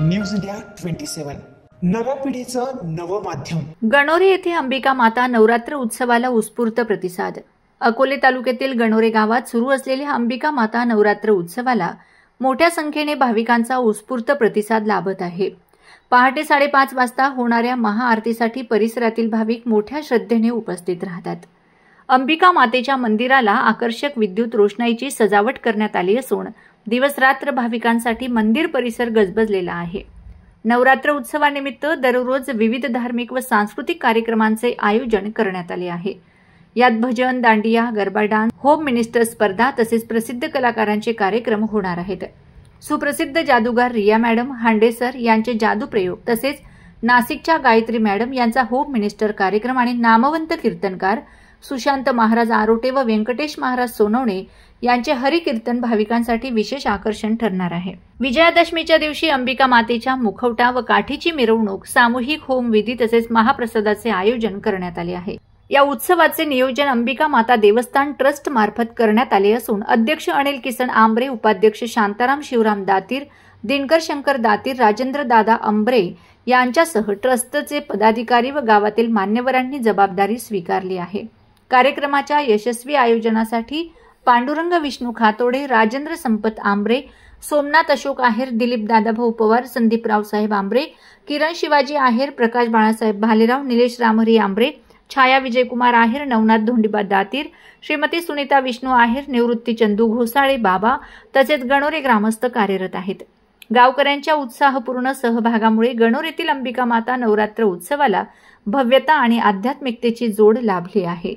News India 27 नव्या पिढीचं नवं माध्यम। गणोरे येथे अंबिका माता नवरात्र उत्सवाला उत्स्फूर्त प्रतिसाद। अकोले तालुक्यातील गणोरे गावात सुरू असलेल्या अंबिका माता नवरात्र उत्सवाला मोठ्या संख्येने भाविकांचा उत्स्फूर्त प्रतिसाद लाभत आहे। पहाटे 5:30 वाजता होणाऱ्या महाआरतीसाठी परिसरातील भाविक मोठ्या श्रद्धेने उपस्थित राहतात। अंबिका मातेच्या मंदिराला आकर्षक विद्युत रोषणाईची सजावट करण्यात आली असून दिवस-रात्र भाविकांसाठी मंदिर परिसर गजबजलेला आहे। नवरात्र उत्सवानिमित्त दररोज विविध धार्मिक व सांस्कृतिक कार्यक्रमांचे आयोजन करण्यात आले आहे। यात भजन, dandiya, garba dance, home minister स्पर्धा तसेच प्रसिद्ध कलाकारांचे कार्यक्रम होणार आहेत। सुप्रसिद्ध जादूगार रिया मॅडम, हांडे सर यांचे जादू प्रयोग तसेच नाशिकच्या गायत्री मॅडम यांचा होम मिनिस्टर कार्यक्रम आणि नामवंत कीर्तनकार सुशांत महाराज आरोटे व व्यंकटेश महाराज सोनवणे यांचे हरिकीर्तन भाविकांसाठी विशेष आकर्षण ठरणार आहे। विजयादशमीच्या दिवशी अंबिका मातेच्या मुखवटा व काठीची मिरवणूक, सामूहिक होम विधी तसेच महाप्रसादाचे आयोजन करण्यात आले आहे। या उत्सवाचे नियोजन अंबिका माता देवस्थान ट्रस्ट मार्फत करण्यात आले असून अध्यक्ष अनिल किसन आंबरे, उपाध्यक्ष शांताराम शिवराम दातीर, दिनकर शंकर दातीर, राजेंद्र दादा अंबरे यांच्यासह ट्रस्टचे पदाधिकारी व गावातील मान्यवरांनी जबाबदारी स्वीकारली आहे। कार्यक्रमाच्या यशस्वी आयोजनासाठी पांडुरंग विष्णू खातोडे, राजेंद्र संपत आंबरे, सोमनाथ अशोक आहेर, दिलीप दादाभाऊ पवार, संदीप रावसाहेब आंबरे, किरण शिवाजी आहेर, प्रकाश बाळासाहेब भालेराव, निलेश रामहरी आंबरे, छाया विजयकुमार आहेर, नवनाथ धोंडीबा दातीर, श्रीमती सुनीता विष्णू आहेर, निवृत्ती चंदू घोसाळे बाबा तसेच गणोरे ग्रामस्थ कार्यरत आहेत। गावकऱ्यांच्या उत्साहपूर्ण सहभागामुळे गणोरेतील अंबिका माता नवरात्र उत्सवाला भव्यता आणि आध्यात्मिकतेची जोड लाभली आहे।